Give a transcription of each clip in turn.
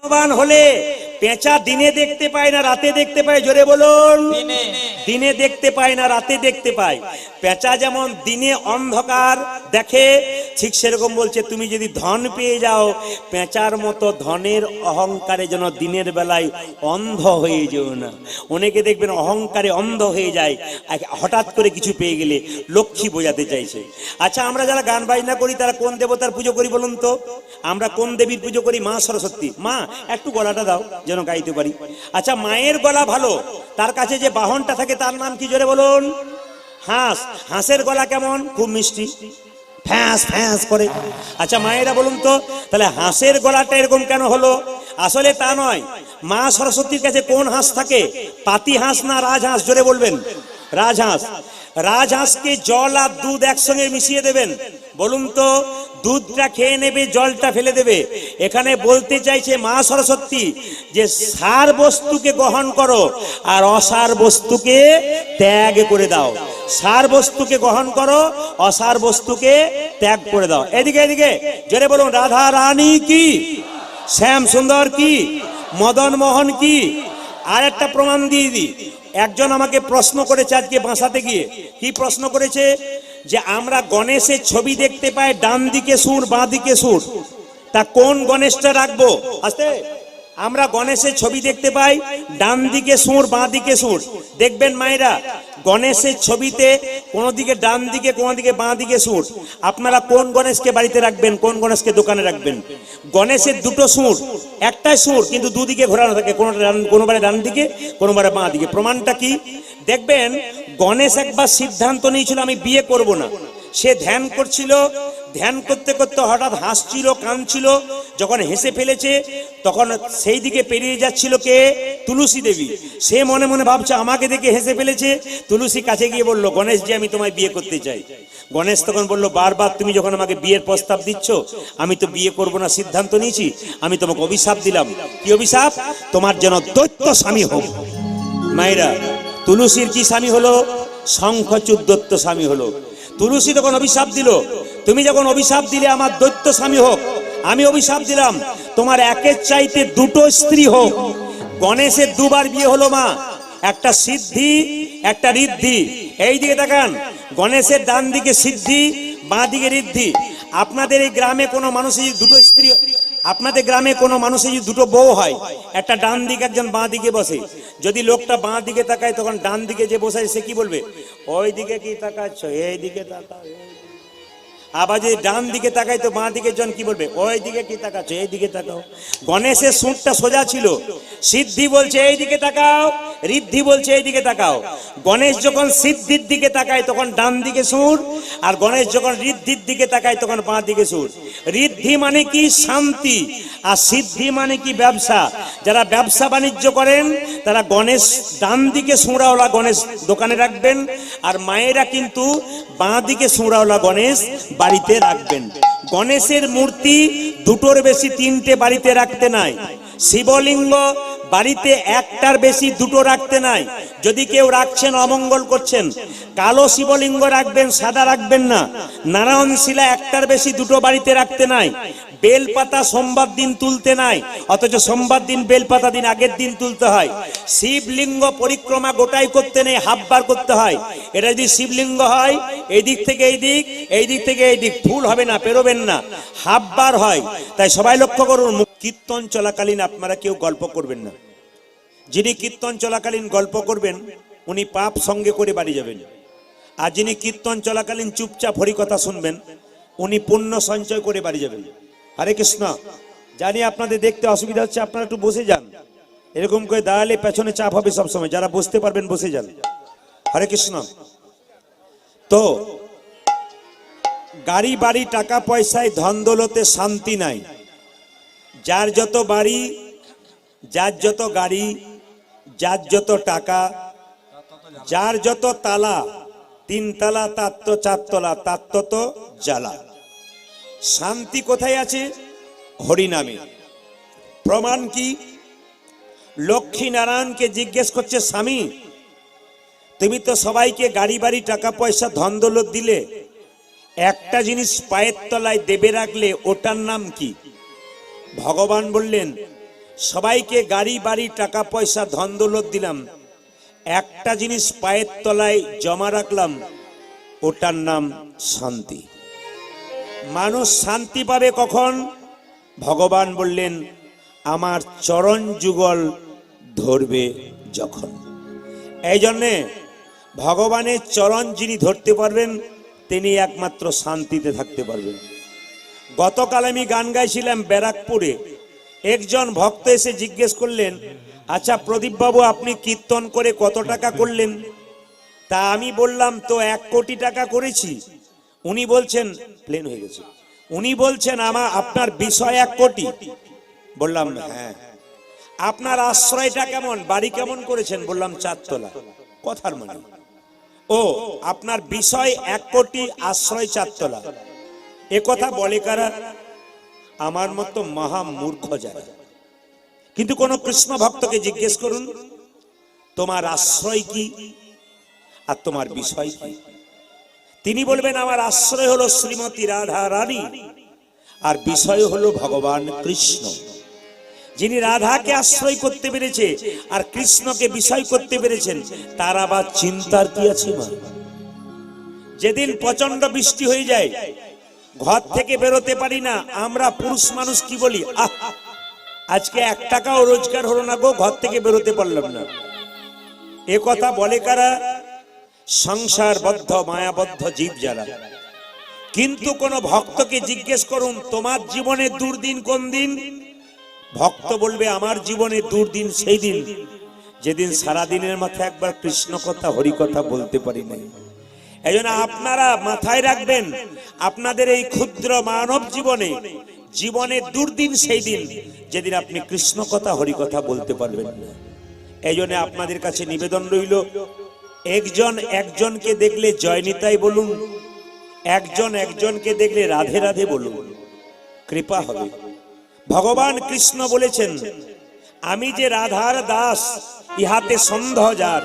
ভগবান হলে পেঁচা দিনে দেখতে পায় না রাতে দেখতে পায়? জোরে বলুন। দিনে দেখতে পায় না রাতে দেখতে পায়। পেঁচা যেমন দিনে অন্ধকার দেখে, ঠিক সেরকম বলছে তুমি যদি ধন পেয়ে যাও, পেঁচার মতো ধনের অহংকারে যেন দিনের বেলায় অন্ধ হয়ে যেও না। অনেকে দেখবেন অহংকারে অন্ধ হয়ে যায় হঠাৎ করে কিছু পেয়ে গেলে, লক্ষ্মী বোঝাতে চাইছে। আচ্ছা, আমরা যারা গান বাজনা করি তারা কোন দেবতার পুজো করি বলুন তো? আমরা কোন দেবীর পুজো করি? মা সরস্বতী। মা একটু গলাটা দাও যেন গাইতে পারি। আচ্ছা, মায়ের গলা ভালো, তার কাছে যে বাহনটা থাকে তার নাম কি? জোরে বলুন। হাঁস। হাঁসের গলা কেমন? খুব মিষ্টি, ফ্যাঁস ফ্যাঁস করে। আচ্ছা মায়েরা বলুন তো, তাহলে হাঁসের গলাটা এরকম কেন হলো? আসলে তা নয়। মা সরস্বতীর কাছে কোন হাঁস থাকে? পাতি হাঁস না রাজহাঁস? জোরে বলবেন। রাজহাঁস। রাজহাঁসকে জল আর দুধ একসঙ্গে মিশিয়ে দেবেন, বলুন তো দুধটা খেয়ে নেবে, জলটা ফেলে দেবে। এখানে বলতে চাইছে মা সরস্বতী যে সার বস্তুকে গ্রহণ করো আর অসার বস্তুকে ত্যাগ করে দাও। সার বস্তুকে গ্রহণ করো, অসার বস্তুকে ত্যাগ করে দাও। এদিকে এদিকে জোরে বলুন। রাধা রানী কি, শ্যাম সুন্দর কি, মদন মোহন কি। আর একটা প্রমাণ দিয়ে দিই। একজন আমাকে প্রশ্ন করেছে আজকে বাসাতে গিয়ে। কি প্রশ্ন করেছে? যে আমরা গণেশের ছবি দেখতে পাই ডান দিকে সুর বাঁ দিকে সুর, তা কোন গণেশটা রাখবো? আস্তে। আমরা গণেশের ছবি দেখতে পাই ডান দিকে সুর বাঁ দিকে সুর। দেখবেন মায়েরা, গণেশের ছবিতে কোনো দিকে ডান দিকে কোনো দিকে বাঁ দিকে সুর। আপনারা কোন গণেশকে বাড়িতে রাখবেন, কোন গণেশকে দোকানে রাখবেন? গণেশের দুটো সুর, একটাই সুর কিন্তু দুদিকে ঘোরানো থাকে, কোনোবারে ডান দিকে কোনোবারে বাঁ দিকে। প্রমাণটা কি? দেখবেন গণেশ একবার সিদ্ধান্ত নিয়েছিল আমি বিয়ে করব না। সে ধ্যান করছিল, ধ্যান করতে করতে হঠাৎ হাসছিল, কাঁদছিল। যখন হেসে ফেলেছে তখন সেই দিকে পেরিয়ে যাচ্ছিল কে? তুলসী দেবী। সে মনে মনে ভাবছে আমাকে দেখে হেসে ফেলেছে। তুলসী কাছে গিয়ে বলল, গণেশ জি আমি তোমায় বিয়ে করতে চাই। গণেশ তখন বলল, বারবার তুমি যখন আমাকে বিয়ের প্রস্তাব দিচ্ছ, আমি তো বিয়ে করব না সিদ্ধান্ত নিয়েছি, আমি তোমাকে অভিশাপ দিলাম। কি অভিশাপ? তোমার যেন দৈত্য স্বামী হোক। মায়েরা, তুলসীর কি স্বামী হলো? শঙ্খচূড় দৈত্য স্বামী হলো। তুলসী তখন অভিশাপ দিল, তুমি যখন অভিশাপ দিলে আমার দৈত্য স্বামী হোক, আমি অভিশাপ দিলাম তোমার একের চাইতে দুটো স্ত্রী হোক। গণেশের দুবার বিয়ে হলো মা, একটা সিদ্ধি একটা ঋদ্ধি। এই দিকে তাকান, গণেশের ডান দিকে সিদ্ধি, বাঁ দিকে ঋদ্ধি। আপনাদের এই গ্রামে কোনো মানুষের দুটো স্ত্রী, আপনাদের গ্রামে কোনো মানুষের যদি দুটো বউ হয়, একটা ডান দিকে একজন বাঁ দিকে বসে, যদি লোকটা বাঁ দিকে তাকায় তখন ডান দিকে যে বসে সে কি বলবে? ওই দিকে কি তাকাচ্ছ, এই দিকে তাকাও। আবার যদি ডান দিকে তাকাই তো বাঁ দিকে জন কি বলবে? ওই দিকে কি তাকাচ্ছ, এই দিকে তাকাও। গণেশের সুরটা সোজা ছিল, সিদ্ধি বলছে এই দিকে তাকাও, ঋদ্ধি বলছে এই দিকে তাকাও। গণেশ যখন সিদ্ধির দিকে তাকায় তখন ডান দিকে সুর, আর গণেশ যখন ঋদ্ধির দিকে তাকায় তখন বাঁ দিকে সুর। ঋদ্ধি মানে কি? শান্তি। আর সিদ্ধি মানে কি? ব্যবসা। যারা ব্যবসা বাণিজ্য করেন তারা গণেশ ডান দিকে সুরাওয়ালা গণেশ দোকানে রাখবেন, আর মায়েরা কিন্তু বাঁ দিকে সুরাওয়ালা গণেশ বাড়িতে রাখবেন। গণেশের মূর্তি দুটোর বেশি তিনটে বাড়িতে রাখতে নাই। শিবলিঙ্গ বাড়িতে একটার বেশি দুটো রাখতে নাই। যদি কেউ রাখছেন অমঙ্গল করছেন। কালো শিবলিঙ্গ রাখবেন, সাদা রাখবেন না। নারায়ণ শিলা একটার বেশি দুটো বাড়িতে রাখতে নাই। বেলপাতা সোমবার দিন তুলতে নাই, অথচ সোমবার দিন বেলপাতা দিন আগের দিন তুলতে হয়। শিবলিঙ্গ পরিক্রমা গোটাই করতে নেই, হাফবার করতে হয়। এটা যদি শিবলিঙ্গ হয় এই দিক থেকে এই দিক, এই দিক থেকে এই দিক, ফুল হবে না, পেরোবেন না, হাফবার হয়। তাই সবাই লক্ষ্য করুন, কীর্তন চলাকালীন আপনারা কেউ গল্প করবেন না। যিনি কীর্তন চলাকালীন গল্প করবেন উনি পাপ সঙ্গে করে বাড়ি যাবেন, আর যিনি কীর্তন চলাকালীন চুপচাপ হরিকথা শুনবেন উনি পুণ্য সঞ্চয় করে বাড়ি যাবেন। হরে কৃষ্ণ। জানি আপনাদের দেখতে অসুবিধা হচ্ছে, আপনারা একটু বসে যান। এরকম করে দাঁড়ালে পেছনে চাপ হবে সবসময়, যারা বসতে পারবেন বসে যান। হরে কৃষ্ণ। তো গাড়ি বাড়ি টাকা পয়সায় ধন দৌলতে শান্তি নাই। যার যত বাড়ি, যার যত গাড়ি, যার যত টাকা, যার যত তালা, তিন তালা তার তো চার তলা, তার তো জ্বালা। শান্তি কোথায় আছে? হরিনামে। প্রমাণ কি? লক্ষ্মী নারায়ণকে জিজ্ঞেস করছে, স্বামী তুমি তো সবাইকে গাড়ি বাড়ি টাকা পয়সা ধন দৌলত দিলে, একটা জিনিস পায়ের তলায় দেবে রাখলে ওটার নাম কি? ভগবান বললেন, সবাইকে গাড়ি বাড়ি টাকা পয়সা ধন দৌলত দিলাম, একটা জিনিস পায়ের তলায় জমা রাখলাম, ওটার নাম শান্তি। মানুষ শান্তি পাবে কখন? ভগবান বললেন আমার চরণ যুগল ধরবে যখন। এই জন্যে ভগবানের চরণ যিনি ধরতে পারবেন তিনি একমাত্র শান্তিতে থাকতে পারবেন। গতকাল আমি গান গাইছিলাম ব্যারাকপুরে, একজন ভক্ত এসে জিজ্ঞেস করলেন, আচ্ছা প্রদীপ বাবু আপনি কীর্তন করে কত টাকা করলেন? তা আমি বললাম তো 1 কোটি টাকা করেছি। উনি বলছেন, প্লেন হয়ে গেছে, উনি বলছেন আপনার বিষয় 1 কোটি। বললাম হ্যাঁ। আপনার আশ্রয়টা কেমন, বাড়ি কেমন করেছেন? বললাম 4 তলা। কথার মানে ও আপনার বিষয় 1 কোটি, আশ্রয় 4 তলা। এ কথা বলে কারা? আমার মতো মহা মূর্খ যারা। কিন্তু কোন কৃষ্ণ ভক্তকে জিজ্ঞেস করুন তোমার আশ্রয় কি আর তোমার বিষয় কি? তিনি বলবেন আমার আশ্রয় হলো শ্রীমতী রাধা রানী আর বিষয় হলো ভগবান কৃষ্ণ। যিনি রাধাকে আশ্রয় করতে পেরেছে আর কৃষ্ণকে বিষয় করতে পেরেছেন তার আবার চিন্তার কি আছে মা? যেদিন প্রচন্ড বৃষ্টি হয়ে যায়, ঘর থেকে বেরোতে পারি না, আমরা পুরুষ মানুষ কি বলি, আজকে 1 টাকাও রোজগার হলো না গো, ঘর থেকে বেরোতে পারলাম না। এ কথা বলে কারা? সংসারবদ্ধ মায়াবদ্ধ জীব যারা। কিন্তু কোন ভক্তকে জিজ্ঞেস করুন তোমার জীবনে দুর্দিন কোন দিন? ভক্ত বলবে আমার জীবনে দুর্দিন সেই দিন যেদিন সারা দিনের মাথায় একবার কৃষ্ণ কথা হরি কথা বলতে পারি না। এই জন্য আপনারা মাথায় রাখবেন আপনাদের এই ক্ষুদ্র মানব জীবনে দুর্দিন সেই দিন যেদিন আপনি কৃষ্ণ কথা হরি কথা বলতে পারবেন না। এই জন্য আপনাদের কাছে নিবেদন রইল, একজন একজনকে দেখলে জয় নিতাই বলুন, একজন একজনকে দেখলে রাধে রাধে বলুন, কৃপা হবে। ভগবান কৃষ্ণ বলেছেন আমি যে রাধার দাস ইহাতে সন্দেহ যার,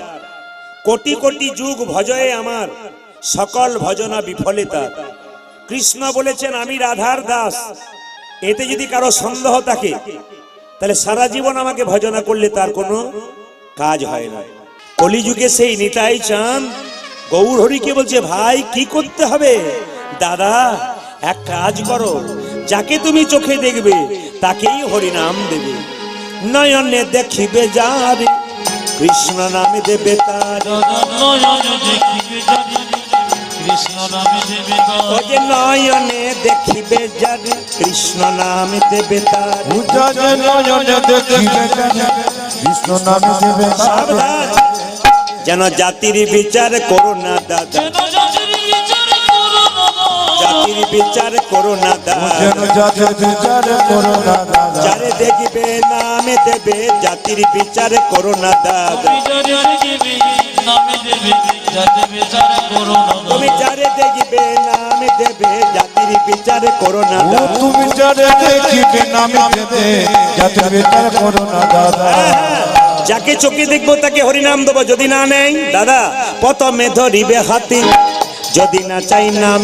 কোটি কোটি যুগ ভজয়ে আমার সকল ভজনা বিফলিতা। কৃষ্ণ বলেছেন আমি রাধার দাস, এতে যদি কারো সন্দেহ থাকে তাহলে সারা জীবন আমাকে ভজনা করলে তার কোনো কাজ হয় না। কলিযুগে সেই নিতাই চাঁদ গৌর হরিকে বলছে ভাই কি করতে হবে? দাদা এক কাজ করো, যাকে তুমি চোখে দেখবে তাকেই হরি নাম দেবে, নয়নে দেখিবে যার কৃষ্ণ নামে দেবে তার। ও যে নয়নে দেখিবে যার কৃষ্ণ নামে দেবে তার। সাবধান যেন জাতির বিচার করো না দাদা, জাতির বিচার করো না দাদা, যারে দেখবে নামে দেবে জাতির বিচার করো না দাদা। তুমি যারে দেখবে নামে দেবে জাতির বিচার করো না দাদা, তুমি যারে দেখবে নামে দেবে জাতির বিচার করো না দাদা। যাকে চোখে দেখবো তাকে হরিনাম দেবো, যদি না নেই দাদা প্রথমে ধরিবে হাতি, যদি না চাই নাম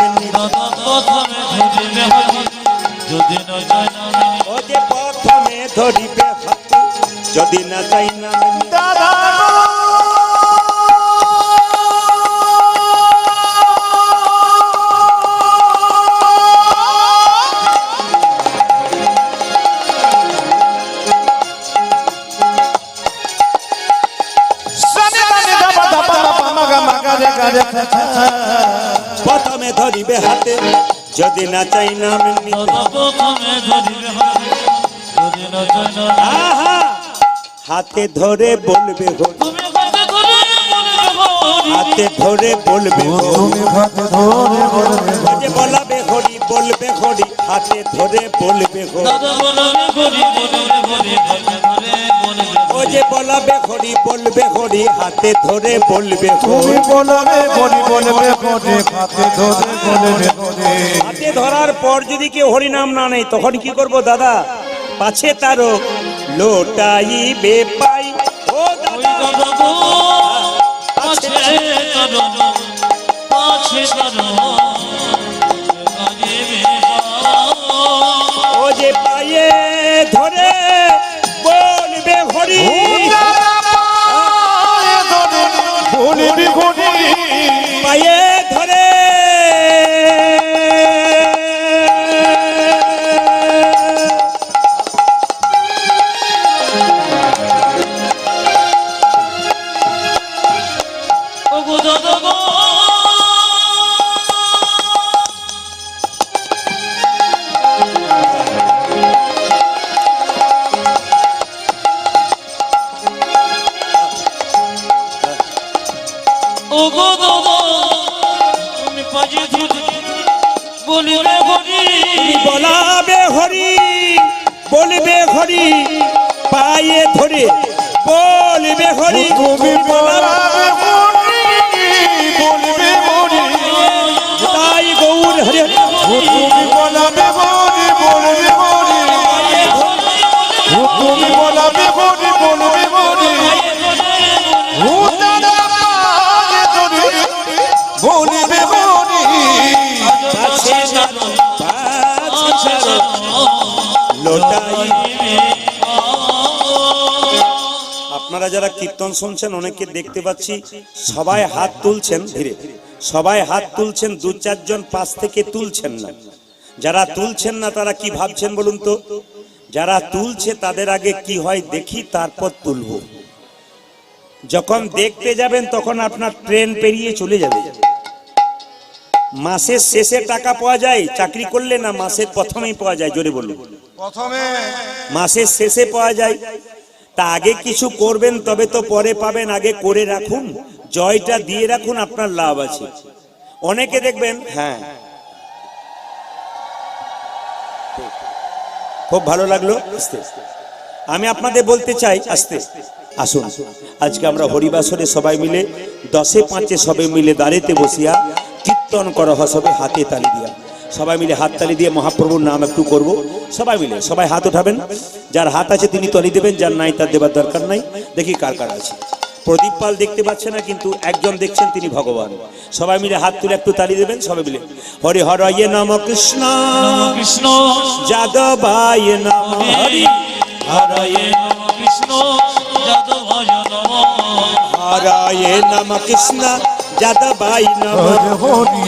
ও যে প্রথমে ধরিবে হাতি, যদি না চাই নাম দাদা। প্রথমে ধরিবে হাতে, যদি না চাই নাম হাতে ধরে বলবে, হাতে ধরে বলবে বলাবে হরি, বলবে হরি, হাতে ধরে বলবে ও যে বলাবে হরি, বলবে হরি, হাতে ধরে বলবে হরি, বলাবে হরি, বলবে হরি, হাতে ধরে বলবে হরি। হাতে ধরার পর যদি কেউ হরি নাম না নেই তখন কি করব দাদা? পাছে তারও লোটাইবে পাই ও দাদা, পাছে তারও পাছে তারও ও যে পায়ে ধরে গো দাদা তুমি পাজে ধরে বলিবে হরি বলাবে হরি বলবে হরি পায়ে ধরে বলবে হরি তুমি বলাবে হরি বলবে হরি তাই গৌর হরি তুমি বলাবে হরি বলবে হরি তুমি বলাবে হরি বলবে হরি বলবে হরি লোটাই। আপনারা যারা কীর্তন শুনছেন অনেকে দেখতে পাচ্ছি সবাই হাত তুলছেন, ধীরে সবাই হাত তুলছেন, দু চারজন পাশ থেকে তুলছেন না। যারা তুলছেন না তারা কি ভাবছেন বলুন তো? যারা তুলছে তাদের আগে কি হয় দেখি, তারপর তুলব। যখন দেখতে যাবেন তখন আপনার ট্রেন পেরিয়ে চলে যাবে। মাসের শেষে টাকা পাওয়া যায় চাকরি করলে, না মাসের প্রথমেই পাওয়া যায়? জোরে বলুন। প্রথমে মাসের শেষে পাওয়া যায়। তা আগে কিছু করবেন তবে তো পরে পাবেন, আগে করে রাখুন, জয়টা দিয়ে রাখুন, আপনার লাভ আছে। অনেকে দেখবেন, হ্যাঁ খুব ভালো লাগলো। আমি আপনাদের বলতে চাই, আস্তে আসুন, আজকে আমরা হরিবাসরে সবাই মিলে 10-5 সবাই মিলে দাঁড়িতে বসিয়া কীর্তন করা হয়, সবে হাতে তালি দিয়া, সবাই মিলে হাত তালি দিয়ে মহাপ্রভুর নাম একটু করব। সবাই মিলে সবাই হাত উঠাবেন, যার হাত আছে তিনি তালি দেবেন, যার নাই তার দেবার দরকার নাই। দেখি কার কার আছে। প্রদীপ পাল দেখতে পাচ্ছে না, কিন্তু একজন দেখছেন, তিনি ভগবান। সবাই মিলে হাত তুলে একটু তালি দেবেন সবাই মিলে। হরি হরয়ে নম কৃষ্ণ কৃষ্ণ যাদবায় নম হরি হরয়ে নম কৃষ্ণ যাদবায় নম হরয়ে নম কৃষ্ণ যাদবায় নম হরি হরি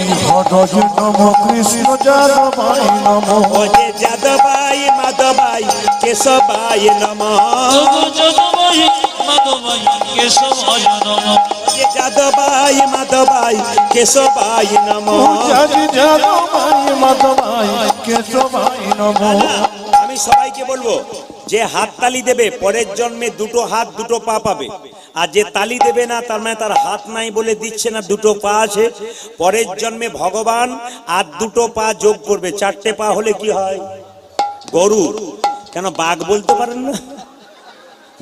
নম কৃষ্ণ যাদবায় নম ওজে যাদবায় মাধবায় কেশবায় নম যাদবায় মাধবায় কেশবায় নম যাদবায় মাধবায় কেশবায় নম। যাদবায় মাধবায় কেশবায় নম। আমি সবাইকে বলবো, যে হাত তালি দেবে পরের জন্মে দুটো হাত দুটো পা পাবে, আর যে তালি দেবে না তার মানে তার হাত নাই বলে দিচ্ছে না, দুটো পা আছে। পরের জন্মে ভগবান আর দুটো পা যোগ করবে, 4টে পা হলে কি হয়? গরু। কেন বাঘ বলতে পারেন না?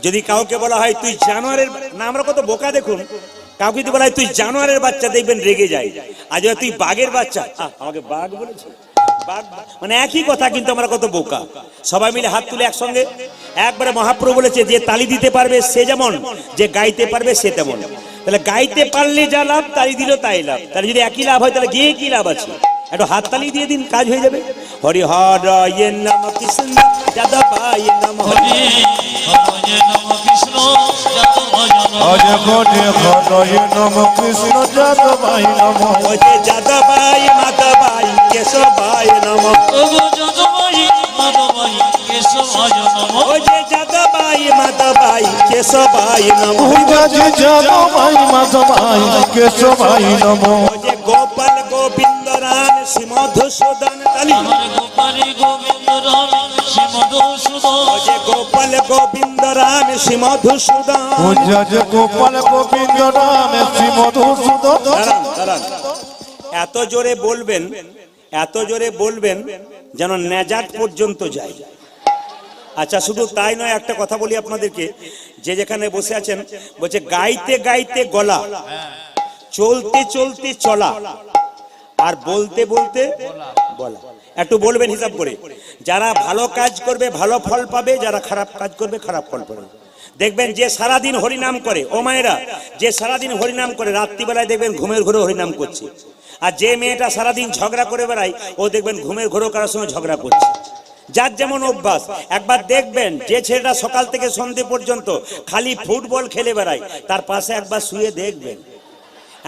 যদি কাউকে বলা হয় তুই জানোয়ারের, না আমরা কত বোকা দেখুন, কাউকে যদি বলা হয় তুই জানোয়ারের বাচ্চা, দেখবেন রেগে যায়। আর যদি তুই বাঘের বাচ্চা, আমাকে বাঘ বলেছে, মানে একই কথা, কিন্তু আমরা কত বোকা। সবাই মিলে হাত তুলে একসঙ্গে একবারে। মহাপ্রভু বলেছে যে তালি দিতে পারবে সে যেমন, যে গাইতে পারবে সে তেমন। তাহলে গাইতে পারলে যা লাভ, তালি দিল তাই লাভ। তাহলে যদি একই লাভ হয় তাহলে গিয়ে কি লাভ আছে? একটু হাত তালি দিয়ে দিন, কাজ হয়ে যাবে। হরি হরয়ে নম কৃষ্ণ যাদবায় নম হরি হরয়ে নম কৃষ্ণ যাদবায় নম হরে হরে নম কৃষ্ণ যাদবায় নম ওজে যাদবায় মাধবায় কেশবায় নম যাদবায় মাধবায় কেশবায় নম ওজে যাদবায় মাধবায় কেশবায় নম যাদবায় মাধবায় কেশবায় নম ওজে গোপাল গোবিন্দ রাম শ্রীমধুসূদন তালি আমার গোপালী গোবিন্দ রাম শ্রী মধুসূদন ওজে গোপাল গোবিন্দ রাম শ্রীমধুসূদন। গোপাল গোবিন্দ রাম শ্রী মধুসূদন। দাঁড়ান দাঁড়ান, এত জোরে বলবেন, এত জোরে বলবেন যেন নেজাত পর্যন্ত যায়। আচ্ছা শুধু তাই নয়, একটা কথা বলি আপনাদেরকে, যে যেখানে বসে আছেন, বলছে গাইতে গাইতে গলা, চলতে চলতে চলা, আর বলতে বলতে বলা। একটু বলবেন হিসাব করে। যারা ভালো কাজ করবে ভালো ফল পাবে, যারা খারাপ কাজ করবে খারাপ ফল পাবে। দেখবেন যে সারাদিন হরিনাম করে, ও মায়েরা, যে সারাদিন হরিনাম করে রাত্রিবেলায় দেখবেন ঘুমের ঘোরে হরিনাম করছে। আর যে মেয়েটা সারাদিন ঝগড়া করে বেড়ায়, ও দেখবেন ঘুমের ঘোরেও কারোর সঙ্গে ঝগড়া করছে। যার যেমন অভ্যাস। একবার দেখবেন যে ছেলেটা সকাল থেকে সন্ধ্যে পর্যন্ত খালি ফুটবল খেলে বেড়ায়, তার পাশে একবার শুয়ে দেখবেন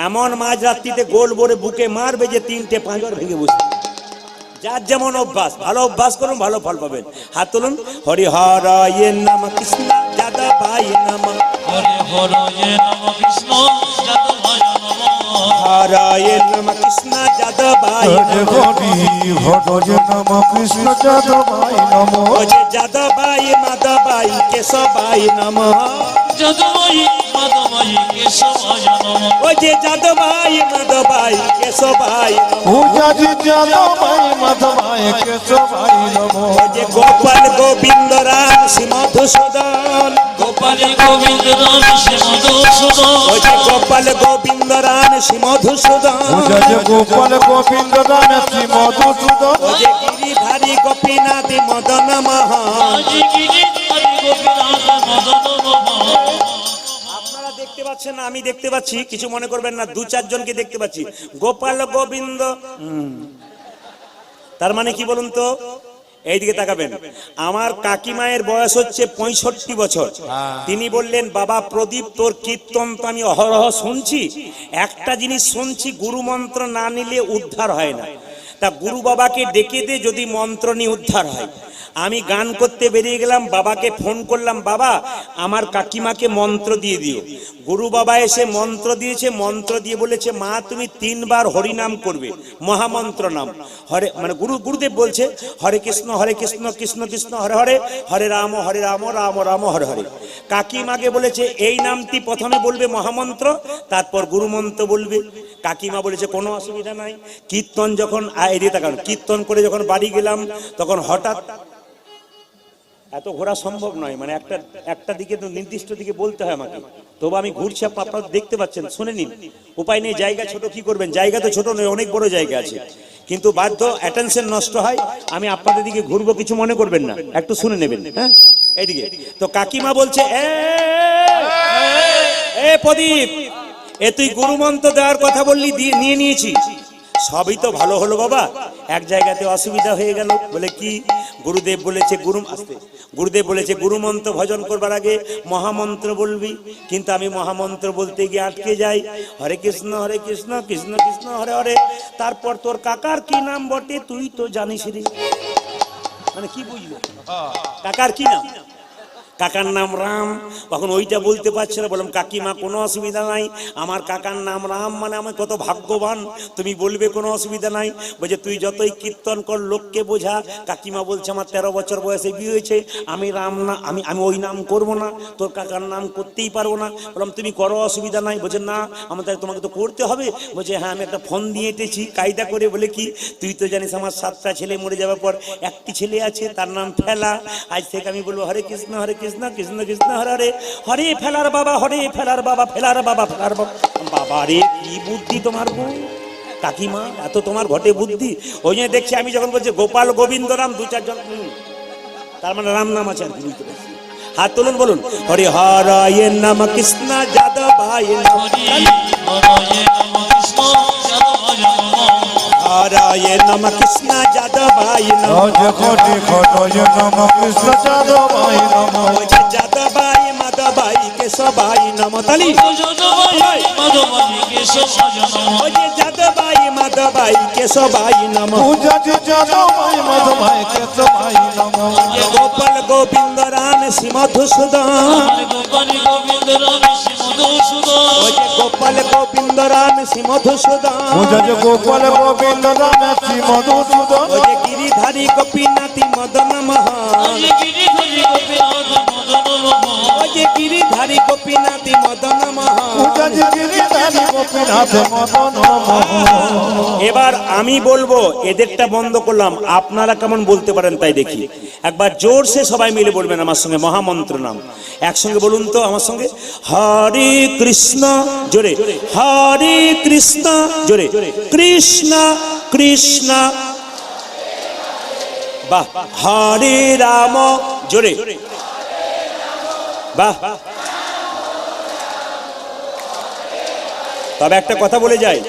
এমন মাঝ রাত্রিতে গোল ভরে বুকে মারবে যে 3টে পাঁজর ভেঙে বসবে। যার যেমন অভ্যাস, ভালো অভ্যাস করুন, ভালো ফল পাবেন। হাত তুলুন। হরি হরয়ে নম কৃষ্ণ যাদবায় নম হরে হরয়ে নম কৃষ্ণ যাদবায় নম হরয়ে নম কৃষ্ণ যাদবায় নম হরি হরে নম কৃষ্ণ যাদবায় নম ওজে যাদবায় মাধবায় কেশবায় নম যাদবাই মাধবাই কেশবায় নমঃ ওই যে যাদবাই মাধবাই কেশবাই পূজাজি যাদবাই মাধবাই কেশবাই নমঃ ওই যে গোপাল গোবিন্দ রাম শ্রী মধুসূদন গোপাল গোবিন্দ রাম শ্রী মধুসূদন ওই যে গোপাল গোবিন্দ রাম শ্রী মধুসূদন পূজাজি গোপাল গোবিন্দ রাম শ্রী মধুসূদন ওই যে গিরিধারী গোপীনাথ মদন মোহন আজি গিরিধারী গোপীনাথ মদন মোহন আপনারা দেখতে পাচ্ছেন না, আমি দেখতে পাচ্ছি, কিছু মনে করবেন না, দু চারজনকে দেখতে পাচ্ছি গোপাল গোবিন্দ। তার মানে কি বলুন তো, এইদিকে তাকাবেন। আমার কাকিমায়ের বয়স হচ্ছে 65 বছর। তিনি বললেন, বাবা প্রদীপ, তোর কীর্তন তো আমি অহরহ শুনছি, একটা জিনিস শুনছি, গুরু মন্ত্র না নিলে উদ্ধার হয় না, তা গুরু বাবাকে ডেকে দে, যদি মন্ত্র নিয়ে উদ্ধার হয়। আমি গান করতে বেরিয়ে গেলাম, বাবাকে ফোন করলাম, বাবা আমার কাকিমাকে মন্ত্র দিয়ে দিও। গুরু বাবা এসে মন্ত্র দিয়েছে, মন্ত্র দিয়ে বলেছে, মা তুমি 3 বার হরিনাম করবে, মহামন্ত্র নাম হরে, মানে গুরুদেব বলছে হরে কৃষ্ণ কৃষ্ণ কৃষ্ণ হরে হরে, হরে রাম রাম রাম হরে হরে। কাকিমাকে বলেছে এই নামটি প্রথমে বলবে মহামন্ত্র, তারপর গুরুমন্ত্র বলবে। কাকিমা বলেছে কোনো অসুবিধা নাই। কীর্তন যখন কীর্তন করে যখন বাড়ি গেলাম, তখন হঠাৎ, এত ঘোরা সম্ভব নয়, মানে একটা দিকে তো নির্দিষ্ট দিকে বলতে হয় আমাকে, তবু আমি ঘুরছি, আপনারা দেখতে পাচ্ছেন, শুনে নিন, উপায় নেই, জায়গা ছোট, কি করবেন, জায়গা তো ছোট নয়, অনেক বড় জায়গা আছে, কিন্তু বাধ্য, অ্যাটেনশন নষ্ট হয়। আমি আপনাদের দিকে ঘুরবো, কিছু মনে করবেন না, একটু শুনে নেবেন। হ্যাঁ, এইদিকে তো কাকিমা বলছে, এ প্রদীপ, এ তুই গুরুমন্ত্র দেওয়ার কথা বললি, নিয়ে নিয়েছি, সবই তো ভালো হলো বাবা, এক জায়গাতে অসুবিধা হয়ে গেল। বলে কি? গুরুদেব বলেছে গুরুদেব বলেছে গুরুমন্ত্র ভজন করবার আগে মহামন্ত্র বলবি, কিন্তু আমি মহামন্ত্র বলতে গিয়ে আটকে যাই, হরে কৃষ্ণ কৃষ্ণ কৃষ্ণ হরে হরে। তারপর তোর কাকার কি নাম বটে তুই তো জানিস রে, মানে কি বুঝলো, কাকার কি নাম? কাকার নাম রাম। তখন ওইটা বলতে পারছে না, বললাম কাকিমা কোনো অসুবিধা নাই, আমার কাকার নাম রাম, মানে আমি কত ভাগ্যবান, তুমি বলবে কোনো অসুবিধা নাই। বলছে তুই যতই কীর্তন কর, লোককে বোঝা। কাকিমা বলছে আমার 13 বছর বয়সে বিয়ে হয়েছে, আমি রাম না, আমি ওই নাম করব না, তোর কাকার নাম করতেই পারবো না। বললাম তুমি করো, অসুবিধা নাই। বলছে না, আমাদের তোমাকে তো করতে হবে। বলছে হ্যাঁ, আমি একটা ফোন দিয়ে এঁটেছি কায়দা করে। বলে কি? তুই তো জানিস আমার 7টা ছেলে মরে যাওয়ার পর একটি ছেলে আছে, তার নাম ফেলা। আজ থেকে আমি বলবো হরে কৃষ্ণ কৃষ্ণ কৃষ্ণ হরে হরে, হরে ফেলার বাবা, হরে ফেলার বাবা, ফেলার বাবা, ফেলার বাবা। বাবা রে, কি বুদ্ধি তোমার গো কাকিমা, এত তোমার ঘটে বুদ্ধি। ওই জন্য দেখছি আমি যখন বলছি গোপাল গোবিন্দ রাম, 2-4 জন, তার মানে রাম নাম আছে, বুঝতে পারছি। হাত তুলুন, বলুন হরি হরায় নম কৃষ্ণ যাদবায় নম, হরায় নম কৃষ্ণ যাদবায় নম, নম কৃষ্ণ যাদবাই নমঃ যাদবাই মাধবাই কেশবাই নম। তালি যাদবাই মাধবাই কেশবায় নমঃ ওই যে যাদবাই মাধবাই কেশবাই নম। পূজাজি যাদবাই মাধবাই কেশবাই নমঃ গোপাল গোবিন্দ রাম শ্রী মধুসূদন, গোপাল গোবিন্দ রাম শ্রী মধুসূদন ওই যে গোপাল গোবিন্দ রাম শ্রী মধুসূদন, পূজাজি গোপাল গোবিন্দ রাম শ্রী মধুসূদন ওই যে গিরিধারী গোপীনাথী মদন মোহন, আজি গিরিধারী গোপীনাথ মদন মোহন ওই যে গিরিধারী গোপীনাথী মদন মোহন। পূজাজি গিরিধারী গোপীনাথ মদন মোহন। এবার আমি বলবো, এদেরটা বন্ধ করলাম, আপনারা কেমন বলতে পারেন তাই দেখি। একবার জোরসে সবাই মিলে বলবেন আমার সঙ্গে মহামন্ত্র নাম, একসঙ্গে বলুন তো আমার সঙ্গে, হরে কৃষ্ণ, জোরে হরে কৃষ্ণ, জোরে কৃষ্ণ কৃষ্ণ, বাহ, হরে রাম, জোরে বাহ। তবে একটা কথা বলে যাই,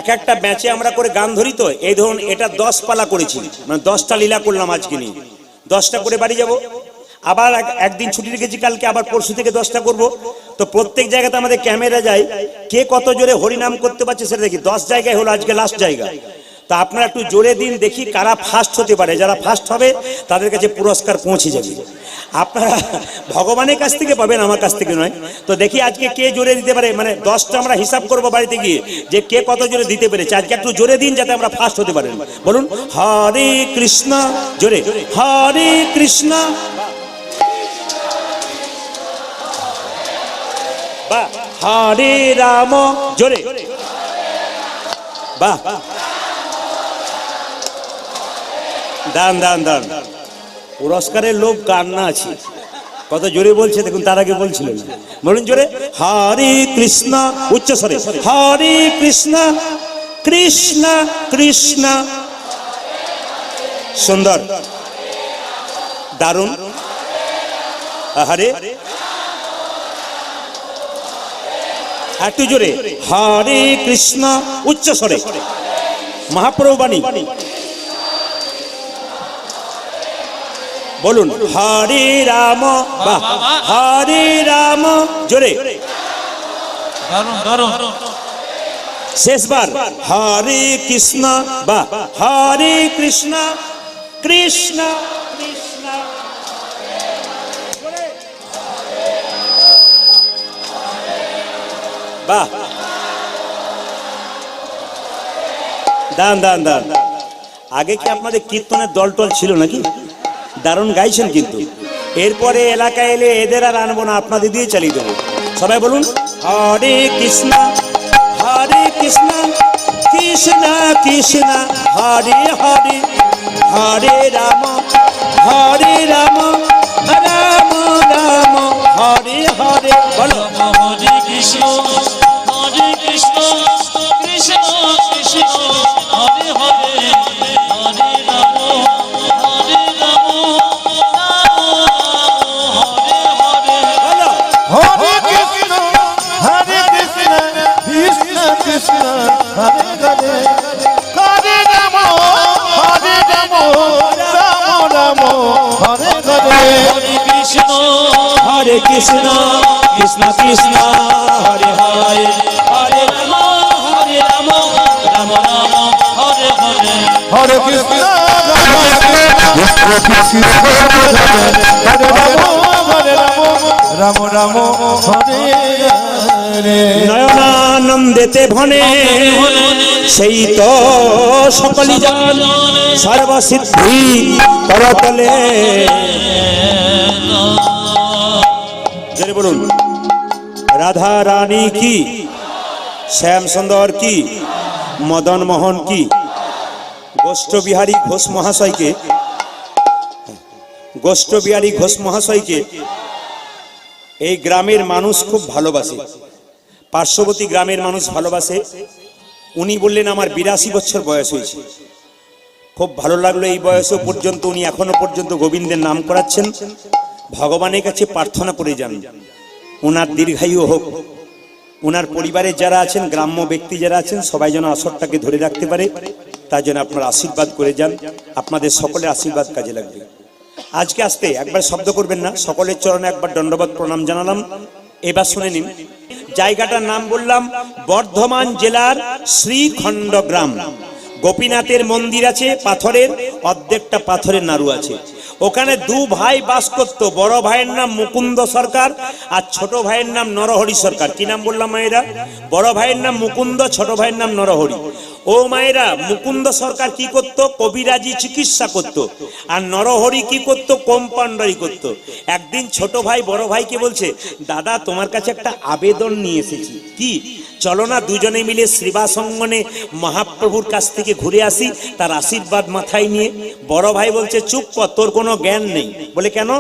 এক একটা ব্যাচে আমরা করে গান ধরি তো, এই ধরুন এটা 10 পালা করেছি, মানে 10টা লীলা করলাম আজকে নিয়ে, 10টা করে বাড়ি যাব, আবার একদিন ছুটি রেখেছি, কালকে আবার পরশু থেকে 10টা করব। তো প্রত্যেক জায়গাতে আমাদের ক্যামেরা যায়, কে কত জোরে হরিনাম করতে পারছে সেটা দেখি। 10 জায়গায় হলো আজকে লাস্ট জায়গা, তা আপনারা একটু জোরে দিন, দেখি কারা ফার্স্ট হতে পারে। যারা ফার্স্ট হবে তাদের কাছে পুরস্কার পৌঁছে যাবে, আপনারা ভগবানের কাছ থেকে পাবেন, আমার কাছ থেকে নয়। তো দেখি আজকে কে জোরে দিতে পারে, মানে 10টা আমরা হিসাব করবো বাড়িতে গিয়ে, যে কে কত জোরে দিতে পেরেছে। আজকে একটু জোরে দিন যাতে আমরা ফার্স্ট হতে পারেন। বলুন হরে কৃষ্ণ, জোরে হরে কৃষ্ণ, বাহ, হরে রাম, জোরে, বাহ, দান দান দান। পুরস্কারের লোক কান্না আছে, কত জোরে বলছে দেখুন, তার আগে বলছিলেন, বলুন জোরে, হরে কৃষ্ণ, উচ্চ স্বরে, হরে কৃষ্ণ কৃষ্ণ কৃষ্ণ, সুন্দর, দারুণ, হরে, একটু জোরে, হরে কৃষ্ণ, উচ্চ স্বরে, মহাপ্রভু বাণী, বলুন হরে রাম, বাহ, হরে রাম, জোরে, দারুণ দারুণ। শেষবার হরে কৃষ্ণ, বাহ, হরে কৃষ্ণ কৃষ্ণ কৃষ্ণ, বাহ, দান দান দান। আগে কি আপনাদের কীর্তনের দল টল ছিল নাকি? দারুণ গাইছেন কিন্তু। এরপরে এলাকায় এলে এদের আর আনবো না, আপনাদের দিয়ে চালিয়ে দেবো। সবাই বলুন হরে কৃষ্ণ কৃষ্ণ কৃষ্ণ হরে হরে, হরে রাম রাম রাম হরে হরে, বলো হরে কৃষ্ণ কৃষ্ণ কৃষ্ণ হরে হরে, হরে রাম হরে রাম হরে হরে। বলো হরে কৃষ্ণ কৃষ্ণ কৃষ্ণ হরে হরে, হরে রাম রাম রাম হরে হরে। হরে কৃষ্ণ কৃষ্ণ কৃষ্ণ কৃষ্ণ হরে হরে, হরে রাম রাম রাম হরে হরে। হরে কৃষ্ণ রাম রাম হরে হরে। নয়নানন্দেতে ভনে সেই তো সকলি জান, সর্বসিদ্ধি করতলে, জোরে বলুন রাধা রানী কি, শ্যাম সুন্দর কি, মদন মোহন কি, গোষ্ঠবিহারী ঘোষ মহাশয়কে এই গ্রামের মানুষ খুব ভালোবাসে, পার্শ্ববর্তী গ্রামের মানুষ ভালোবাসে। উনি বললেন আমার 82 বছর বয়স হয়েছে, খুব ভালো লাগলো এই বয়সও পর্যন্ত উনি এখনো পর্যন্ত গোবিন্দের নাম করাচ্ছেন। ভগবানের কাছে প্রার্থনা করে যান ওনার দীর্ঘায়ু হোক, ওনার পরিবারের যারা আছেন, গ্রাম্য ব্যক্তি যারা আছেন, সবাই যেন আসরটাকে ধরে রাখতে পারে, তার জন্য আপনারা আশীর্বাদ করে যান। আপনাদের সকলের আশীর্বাদ কাজে লাগবে। আজকে আসতে একবার শব্দ করবেন না, সকলের চরণে একবার দণ্ডবত প্রণাম জানালাম। এবার শুনে নিন, জায়গাটার নাম বললাম বর্ধমান জেলার শ্রীখণ্ড গ্রাম। গোপীনাথের মন্দির আছে পাথরের, অর্ধেকটা পাথরের নাড়ু আছে। ওখানে দু ভাই বাস করতো, বড় ভাইয়ের নাম মুকুন্দ সরকার আর ছোট ভাইয়ের নাম নরহরি সরকার। কি নাম বললাম মায়েরা? বড় ভাইয়ের নাম মুকুন্দ, ছোট ভাইয়ের নাম নরহরি। ও মায়েরা, মুকুন্দ সরকার কি করত? কবিরাজি চিকিৎসা করত। আর নরহরি কি করত? কম্পাউন্ডারি করত। একদিন ছোট ভাই বড় ভাইকে বলছে, দাদা তোমার কাছে একটা আবেদন নিয়ে এসেছি, কি চলো না দুজনে মিলে শ্রীবাসঙ্গনে মহাপ্রভুর কাছ থেকে ঘুরে আসি, তার আশীর্বাদ মাথায় নিয়ে। বড় ভাই বলছে, চুপ কর, তোর কোনো জ্ঞান নেই। বলে কেন?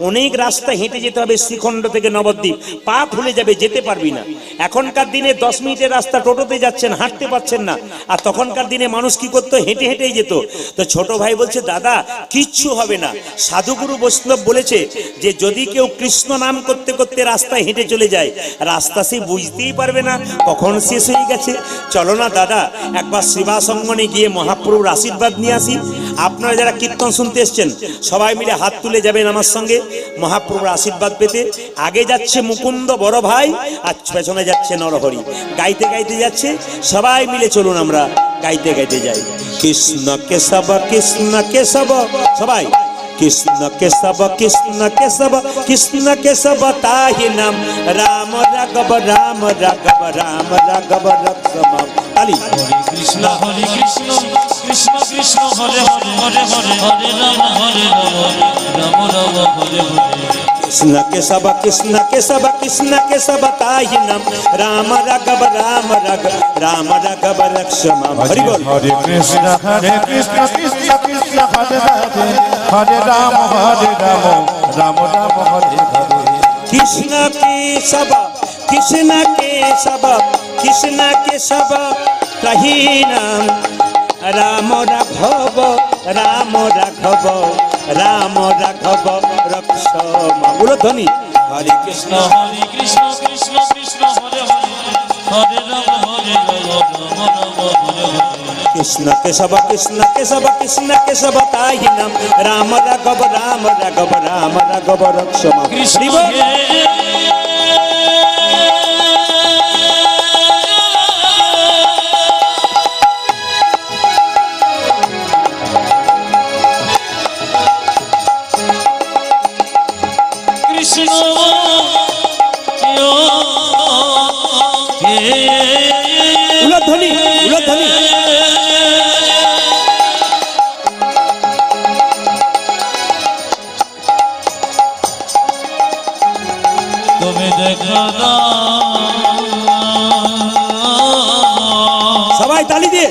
অনেক রাস্তা হেঁটে যেতে হবে শ্রীখণ্ড থেকে নবদ্বীপ, পা ফুলে যাবে, যেতে পারবি না। এখনকার দিনে 10 মিনিটের রাস্তা টোটোতে যাচ্ছেন, হাঁটতে পারছেন না। আর তখনকার দিনে মানুষ কি করতো? হেঁটে হেঁটেই যেত। তো ছোট ভাই বলছে, দাদা কিচ্ছু হবে না, সাধুগুরু বৈষ্ণব বলেছে যে যদি কেউ কৃষ্ণ নাম করতে করতে রাস্তায় হেঁটে চলে যায়, রাস্তা সে বুঝতেই পারবে না কখন শেষ হয়ে গেছে। চলো না দাদা একবার শ্রীবাসঙ্গনে গিয়ে মহাপ্রভুর আশীর্বাদ নিয়ে আসি। আপনারা যারা কীর্তন শুনতে এসছেন সবাই মিলে হাত তুলে যাবেন আমার সঙ্গে মহাপ্রভুর আশীর্বাদ পেতে। আগে যাচ্ছে মুকুন্দ বড় ভাই, আর পেছনে যাচ্ছে নরহরি, গাইতে গাইতে যাচ্ছে। সবাই মিলে চলুন আমরা গাইতে গাইতে যাই। কৃষ্ণ কেশব কৃষ্ণ কেশব, সবাই কৃষ্ণ কেশব কৃষ্ণ কেশব কৃষ্ণ কেশব তাহি নাম, রাম রাঘব রাম রাঘব রাম রাঘব রক্ষম। তালি হরে কৃষ্ণ কৃষ্ণ কৃষ্ণ হরে হরে, হরে হরে, হরে রাম রাম রাম হরে হরে। कृष्ण केशव कृष्ण केशव कृष्ण केशव ताहि नाम राम राघव राम राघव रक्ष माम। हरि बोल। हरे कृष्ण कृष्ण कृष्ण हरे राधे हरे राम राम राम हरे हरे। कृष्ण केशव कृष्ण केशव कृष्ण केशव ताहि नाम राम राघव रक्ष माम। बोलो ध्वनि। हरे कृष्ण कृष्ण कृष्ण कृष्ण हरे हरे हरे राम राम हरे हरे। कृष्ण केशव कृष्ण केशव कृष्ण केशव ताहि नाम राम राघव रक्ष माम। कृष्ण हरि बोल। कृष्ण उलध्वनि उलध्वनि। তুমি দেখো না সবাই তালি দিয়ে।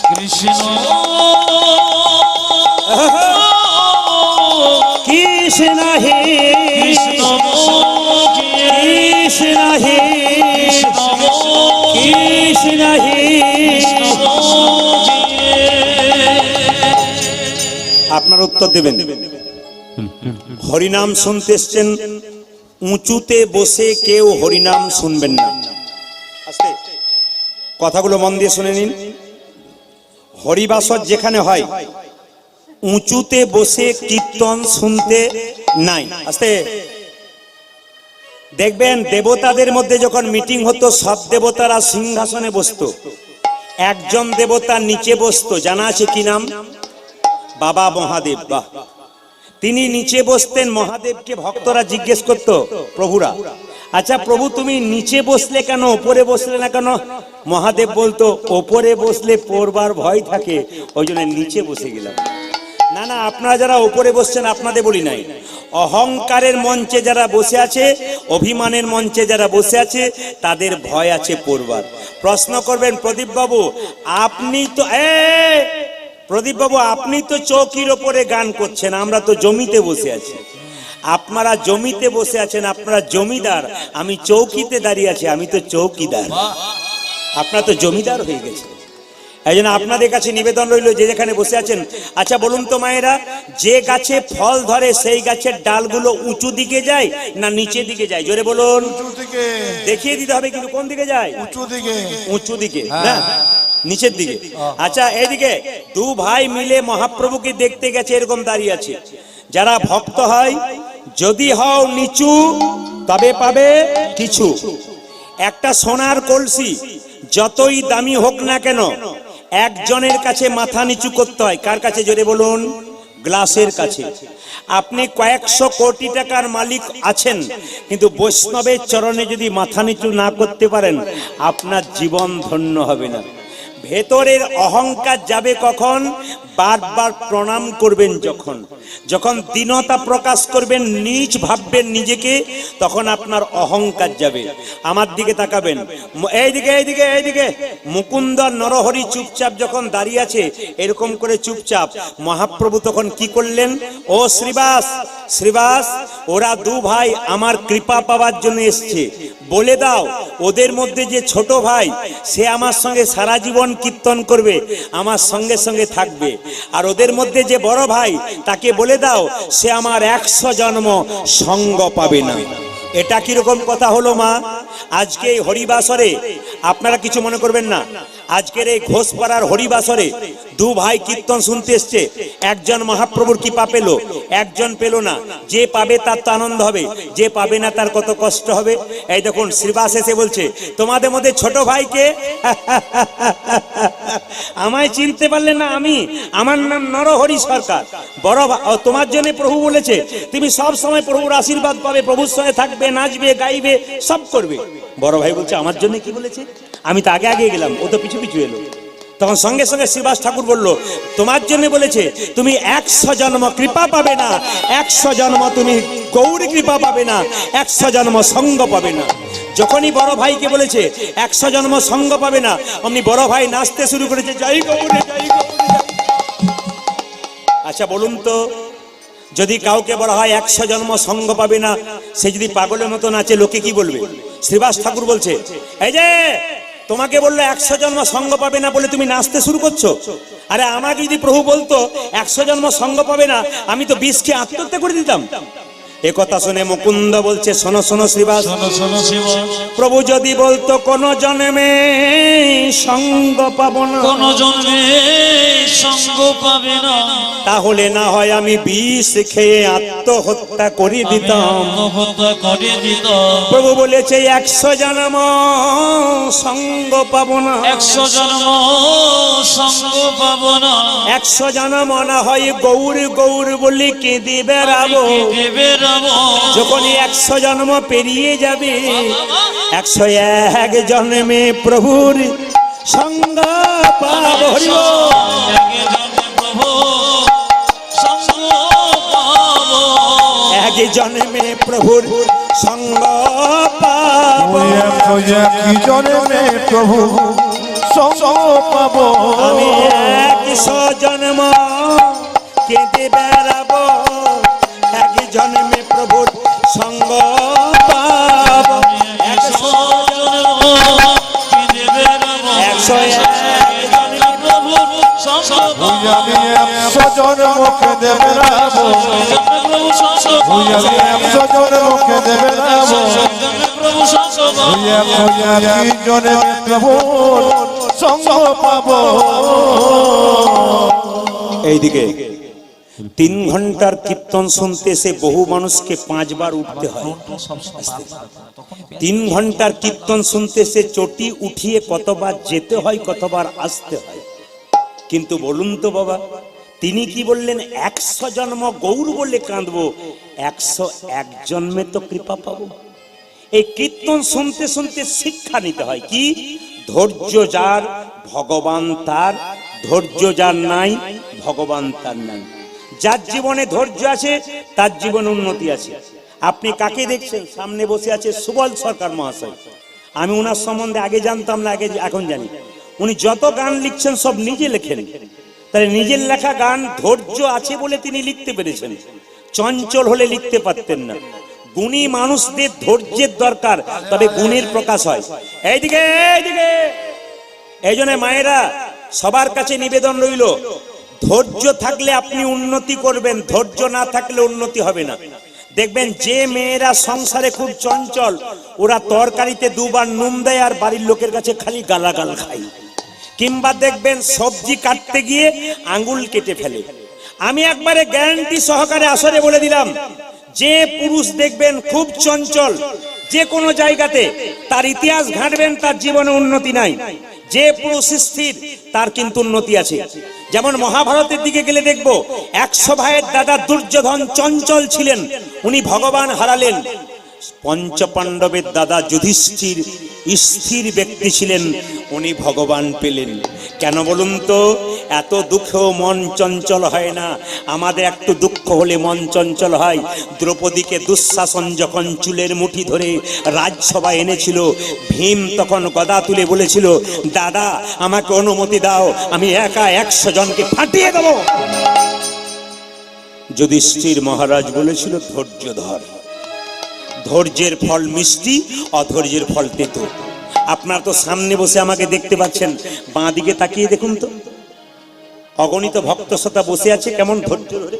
কৃষ্ণ कृष्ण हे কৃষ্ণ कृष्ण हे कृष्ण हे। আপনার উত্তর দেবেন। হরিনাম শুনতে এসছেন, উঁচুতে বসে কেউ হরিনাম শুনবেন না। আস্তে কথাগুলো মন দিয়ে শুনে নিন। হরিবাসর যেখানে হয় উঁচুতে বসে কীর্তন শুনতে নাই। আস্তে দেখবেন দেবতাদের মধ্যে যখন মিটিং হতো সব দেবতারা সিংহাসনে বসতো, একজন দেবতা নিচে বসতো। জানা আছে কি নাম? বাবা মহাদেব। বাহ। তিনি নিচে বসতেন। মহাদেবকে ভক্তরা জিজ্ঞেস করতো, প্রভুরা, আচ্ছা প্রভু তুমি নিচে বসলে কেন, ওপরে বসলে না কেন? মহাদেব বলতো, ওপরে বসলে পড়বার ভয় থাকে, ওই জন্য নিচে বসে গেলাম। না না, আপনারা যারা ওপরে বসছেন আপনাদের বলি নাই, অহংকারের মঞ্চে যারা বসে আছে, অভিমানের মঞ্চে যারা বসে আছে, তাদের ভয় আছে পড়বার। প্রশ্ন করবেন, প্রদীপ বাবু আপনি তো প্রদীপ বাবু আপনি তো চৌকির ওপরে গান করছেন, আমরা তো জমিতে বসে আছি। আপনারা জমিতে বসে আছেন, আপনারা জমিদার, আমি চৌকিতে দাঁড়িয়ে আছি, আমি তো চৌকিদার। আপনারা তো জমিদার হয়ে গেছে। এই জন্য আপনাদের কাছে নিবেদন রইল, যে যেখানে বসে আছেন, আচ্ছা বলুন তো মায়েরা, যে গাছে ফল ধরে সেই গাছের ডালগুলো উঁচু দিকে যায় না নিচে দিকে যায়? জোরে বলুন। দেখিয়ে দিতে হবে কিন্তু কোন দিকে যায়? উঁচু দিকে না নিচের দিকে। আচ্ছা এইদিকে দু ভাই মিলে মহাপ্রভুকে দেখতে গেছে, এরকম দাঁড়িয়ে আছে। যারা ভক্ত হয়, যদি হও নিচু তবে পাবে কিছু। একটা সোনার কলসি যতই দামি হোক না কেন, একজনের কাছে মাথা নিচু করতে হয়। কার কাছে? জোরে বলুন। গ্লাসের কাছে। আপনি কয়েকশো কোটি টাকার মালিক আছেন, কিন্তু বৈষ্ণবের চরণে যদি মাথা নিচু না করতে পারেন, আপনার জীবন ধন্য হবে না। ভেতরের অহংকার যাবে কখন? বারবার প্রণাম করবেন যখন, যখন দীনতা প্রকাশ করবেন, নিজ ভাববেন নিজেকে, তখন আপনার অহংকার যাবে। আমার দিকে তাকাবেন, এইদিকে এইদিকে এইদিকে। মুকুন্দ নরহরি চুপচাপ যখন দাঁড়িয়ে আছে, এরকম করে চুপচাপ, মহাপ্রভু তখন কি করলেন? ও শ্রীবাস, শ্রীবাস, ওরা দু ভাই আমার কৃপা পাওয়ার জন্য এসছে, বলে দাও ওদের মধ্যে যে ছোট ভাই, সে আমার সঙ্গে সারা জীবন কীর্তন করবে, আমার সঙ্গে সঙ্গে থাকবে। আর ওদের মধ্যে যে বড় ভাই, তাকে বলে দাও সে আমার 100 জন্ম সঙ্গ পাবে না। এটা কিরকম কথা হলো মা? আজকে এই হরিবাসরে আপনারা কিছু মনে করবেন না, আজকের এই ঘোষপাড়ার হরিবাসরে দু ভাই কীর্তন শুনতে এসছে, একজন মহাপ্রভুর কৃপা পেল, একজন পেল না। যে পাবে তার তো আনন্দ হবে, যে পাবে না তার কত কষ্ট হবে। এই দেখুন শ্রীবাস এসে বলছে, তোমাদের মধ্যে ছোট ভাইকে আমায় চিনতে পারলে না? আমার নাম নরহরি সরকার। বড় তোমার জন্য প্রভু বলেছে তুমি সব সময় প্রভুর আশীর্বাদ পাবে, প্রভুর সঙ্গে থাকবে, নাচবে, গাইবে, সব করবে। বড় ভাই বলছে আমার জন্য কি বলেছে? আমি তো আগে আগে গেলাম, ও তো পিছু পিছু এলো। তখন সঙ্গে সঙ্গে শ্রীবাস ঠাকুর বলল, তোমার জন্য বলেছে, তুমি 100 জন্ম কৃপা পাবে না, 100 জন্ম তুমি গৌরী কৃপা পাবে না, 100 জন্ম সঙ্গ পাবে না। যখনই বড় ভাইকে বলেছে 100 জন্ম সঙ্গ পাবে না, অমনি বড় ভাই নাচতে শুরু করেছে, জয় গৌরে জয় গৌরে। আচ্ছা বলুন তো, যদি কাউকে বলা হয় 100 জন্ম সঙ্গ পাবে না, সে যদি পাগলের মতো নাচে, লোকে কি বলবে? শ্রীবাস ঠাকুর বলছে, এই যে তোমাকে বললো 100 জন্ম সঙ্গ পাবে না বলে তুমি নাচতে শুরু করছো। আরে আমাকে যদি প্রভু বলতো 100 জন্ম সঙ্গ পাবে না, আমি তো 20 কে আত্মহত্যা করে দিতাম। এ কথা শুনে মুকুন্দ বলছে, শোনো শোনো শ্রীবাস, শোনো শোনো শ্রীবাস, প্রভু যদি বলতো কোন জন্মে সঙ্গ পাবো না, কোন জন্মে সঙ্গ পাবে না, তাহলে না হয় আমি 20 খেয়ে আত্মহত্যা করে দিতাম। আত্মহত্যা করে দিত। প্রভু বলেছে 100 জন্ম সঙ্গ পাবো না, 100 জন্ম সঙ্গ পাবো না, 100 জন্ম না হয় গৌর গৌর বলি কেঁদে বেড়াবো। যখনই 100 জন্ম পেরিয়ে যাবে, 101 জন্মে প্রভুর সঙ্গ পাবো। এক জন্মে প্রভুর সঙ্গ পাবো। কি জন্মে প্রভু সঙ্গ পাবো, আমি 100 জন্ম কেঁদে বেড়াবো, এক জন্মে প্রভুর সঙ্গ পাবো। 100 জন্মকে দেবে রাবো, আমি 100 জন্মকে দেবে রাবো, কি জন্মে প্রভু সঙ্গ পাবো। এইদিকে 3 ঘন্টার কীর্তন শুনতে এসে বহু মানুষকে 5 বার উঠতে হয়। 3 ঘন্টার কীর্তন শুনতে এসে চটি উঠিয়ে কতবার যেতে হয়, কতবার আসতে হয়। কিন্তু বলুন তো বাবা, তিনি কি বললেন? 100 জন্ম গৌর বলে কাঁদবো, 101 জন্মে তো কৃপা পাবো। এই কীর্তন শুনতে শুনতে শিক্ষা নিতে হয় কি? ধৈর্য যার ভগবান তার, ধৈর্য যার নাই ভগবান তার নাই। যার জীবনে ধৈর্য আছে তার জীবনে উন্নতি আছে। আপনি কাকে দেখছেন? সামনে বসে আছে সুবল সরকার মহাশয়। আমি ওনার সম্বন্ধে আগে জানতাম না, আগে এখন জানি। উনি যত গান লিখছেন সব নিজে লেখেন। তাহলে নিজের লেখা গান ধৈর্য আছে বলে তিনি লিখতে পেরেছেন। চঞ্চল হলে লিখতে পারতেন না। গুণী মানুষদের ধৈর্যের দরকার, তবে গুণের প্রকাশ হয়। এইদিকে এইদিকে, এই জন্য মায়েরা সবার কাছে নিবেদন রইল, ধৈর্য থাকলে আপনি উন্নতি করবেন, ধৈর্য না থাকলে উন্নতি হবে না। দেখবেন যে মেয়েরা সংসারে খুব চঞ্চল, ওরা তরকারিতে 2 বার নুন দেয় আর বাড়ির লোকের কাছে খালি গালাগাল খায়। কিংবা দেখবেন সবজি কাটতে গিয়ে আঙ্গুল কেটে ফেলে। আমি একবারে গ্যারান্টি সহকারে আসরে বলে দিলাম, যে পুরুষ দেখবেন খুব চঞ্চল যে কোনো জায়গাতে, তার ইতিহাস ঘাঁটবেন, তার জীবনে উন্নতি নাই। যে পুরুষ স্থির তার কিন্তু উন্নতি আছে। যেমন মহাভারতের দিকে গেলে দেখবো 100 ভাইয়ের দাদা দুর্যোধন চঞ্চল ছিলেন, উনি ভগবান হারালেন। পঞ্চপাণ্ডবের দাদা যুধিষ্ঠির স্থির ব্যক্তি ছিলেন, উনি ভগবান পেলেন। কেন বলুন তো? এত দুঃখেও মন চঞ্চল হয় না। আমাদের একটু দুঃখ হলে মন চঞ্চল হয়। দ্রৌপদীকে দুঃশাসন যখন চুলের মুঠি ধরে রাজসভায় এনেছিল, ভীম তখন গদা তুলে বলেছিল, দাদা আমাকে অনুমতি দাও, আমি একা 100 জনকে ফাটিয়ে দেব। যুধিষ্ঠির মহারাজ বলেছিল, ধৈর্য ধর। ধৈর্যের ফল মিষ্টি, অধৈর্যের ফল তেতো। আপনার তো সামনে বসে আমাকে দেখতে পাচ্ছেন, বাঁ দিকে তাকিয়ে দেখুন তো, অগণিত ভক্ত শ্রোতা বসে আছে, কেমন ধৈর্য ধরে।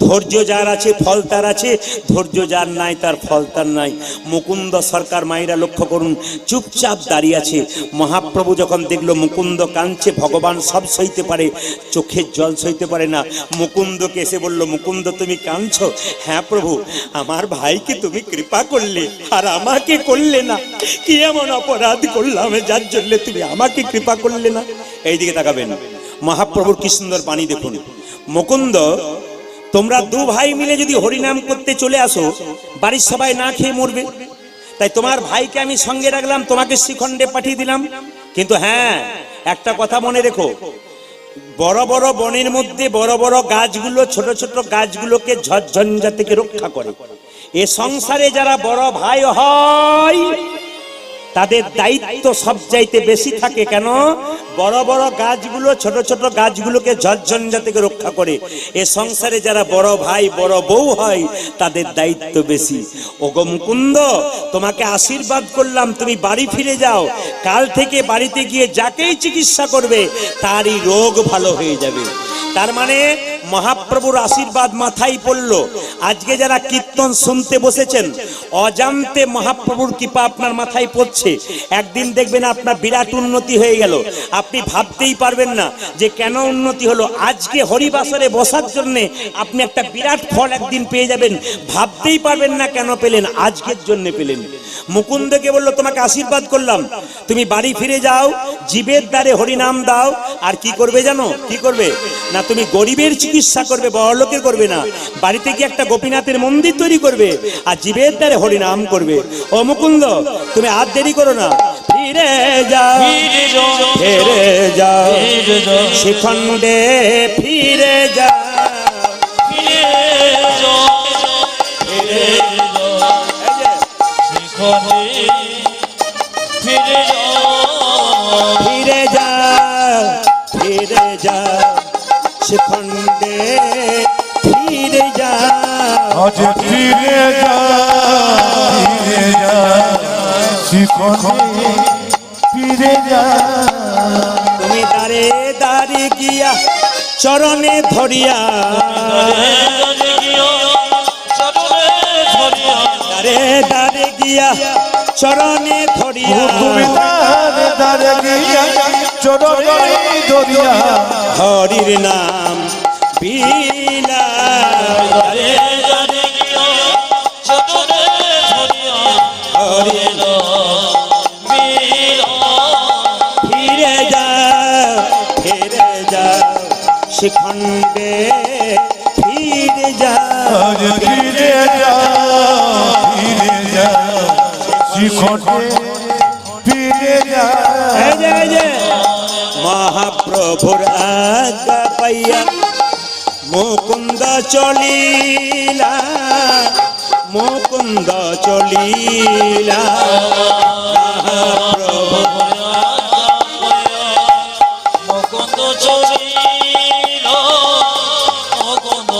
ধৈর্য যার আছে ফল তার আছে, ধৈর্য যার নাই তার ফল তার নাই। মুকুন্দ সরকার মায়েরা লক্ষ্য করুন, চুপচাপ দাঁড়িয়ে আছে। মহাপ্রভু যখন দেখলো মুকুন্দ কাঁদছে, ভগবান সব সইতে পারে, চোখের জল সইতে পারে না। মুকুন্দকে এসে বলল, মুকুন্দ তুমি কাঁদছো? হ্যাঁ প্রভু, আমার ভাইকে তুমি কৃপা করলে আর আমাকে করলে না। কি এমন অপরাধ করলাম যার জন্য তুমি আমাকে কৃপা করলে না? এইদিকে তাকাবেন, মহাপ্রভুর কি সুন্দর বাণী দেখুন। মুকুন্দ, তোমরা 2 ভাই মিলে যদি হরিনাম করতে চলে আসো, বাড়ির সবাই না খেয়ে মরবে। তাই তোমার ভাইকে আমি সঙ্গে রাখলাম, তোমাকে শ্রীখণ্ডে পাঠিয়ে দিলাম। কিন্তু হ্যাঁ, একটা কথা মনে রেখো, বড় বড় বনের মধ্যে বড় বড় গাছগুলো ছোট ছোট গাছগুলোকে ঝড়ঝঞ্ঝা থেকে রক্ষা করে। এ সংসারে যারা বড় ভাই হয় তাদের দায়িত্ব সবচাইতে বেশি থাকে। কেন? বড় বড় গাছগুলো ছোট ছোট গাছগুলোকে ঝড়ঝঞ্ঝা থেকে রক্ষা করে। এ সংসারে যারা বড় ভাই বড় বউ হয় তাদের দায়িত্ব বেশি। ওগো মুকুন্দ, তোমাকে আশীর্বাদ করলাম, তুমি বাড়ি ফিরে যাও। কাল থেকে বাড়িতে গিয়ে যাকেই চিকিৎসা করবে তারই রোগ ভালো হয়ে যাবে। তার মানে মহাপ্রভুর আশীর্বাদ মাথায় পড়লো। আজকে যারা কীর্তন শুনতে বসেছেন, অজান্তে মহাপ্রভুর কৃপা আপনার মাথায় পড়ছে। একদিন দেখবেন আপনার বিরাট উন্নতি হয়ে গেল। আপনি ভাবতেই পারবেন না যে কেন উন্নতি হলো। আজকে হরিবাসরে বসার জন্য আপনি একটা বিরাট ফল একদিন পেয়ে যাবেন, ভাবতেই পারবেন না কেন পেলেন, আজকের জন্য পেলেন। মুকুন্দকে বললো তোমাকে আশীর্বাদ করলাম, তুমি বাড়ি ফিরে যাও, জীবের দ্বারে হরিনাম দাও। আর কি করবে জানো? কি করবে না, তুমি গরিবের চিকিৎসা করবে, বড়লোকের করবে না। বাড়িতে গিয়ে একটা গোপীনাথের মন্দির তৈরি করবে আর জীবের দ্বারে হরিনাম করবে। ও মুকুন্দ, তুমি আর দেরি করো না, ফিরে যাও, ফিরে যাও, শিখণ্ডে ফিরে যাও, ফিরে যাও, ফিরে যাও, শিখণ্ডে ফিরে যাও, আজ ফিরে যা, ফিরে যা, শিখণ্ডে ফিরে যা। তুমি দাঁড়ে দাঁড়ে গিয়া চরণে ধরিয়া, দাঁড়ে দাঁড়ে গিয়া চরণে ধরিয়া, তুমি দাঁড়ে দাঁড়ে গিয়া চরণে ধরিয়া হরির নাম বিলা, দাঁড়ে দাঁড়ে গিয়া চরণে ধরিয়া, হরির নাম বিলা, ফিরে যাও, ফিরে যাও, শিখণ্ডে ফিরে যাও, আজ ফিরে যা, ফিরে যা, শিখণ্ডে ফিরে যা। এই যে মহাপ্রভুর আজ্ঞা পাইয়া মুকুন্দ চলিলা, মুকুন্দ চলিলা, মহাপ্রভু মুকুন্দ চলিল, মুকুন্দ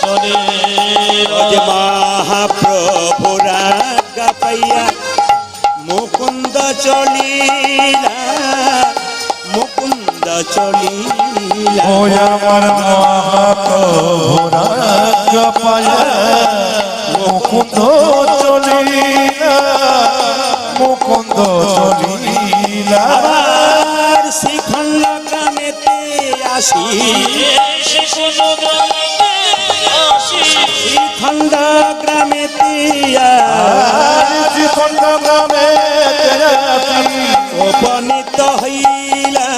চলিল, যে মহাপ্রভুর আজ্ঞা পাইয়া মুকুন্দ চলিলা, মুকুন্দ চলিলা, ও আমার মহাপ্রভুর আজ্ঞা পায়া মুকুন্দ চলিলা, মুকুন্দ চলিলা। আবার শিখণ্ড গ্রামেতে আসি, শিখণ্ড গ্রামেতে শিখণ্ড গ্রামে উপনীত হইলা,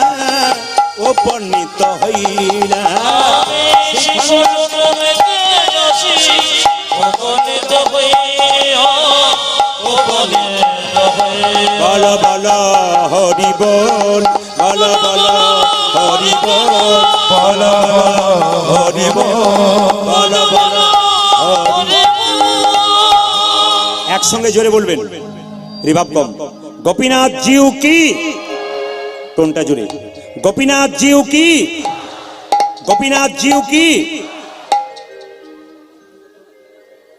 উপনীত হইলা, বল বল হরি বল, বল বল হরি বল, বল হরি বল, বল বল হরি বল। একসঙ্গে জোরে বলবেন, রিভাব কম। গোপীনাথ জিউ কি, টোনটা জোরে, গোপীনাথ জিউ কি, গোপীনাথ জিউ কি।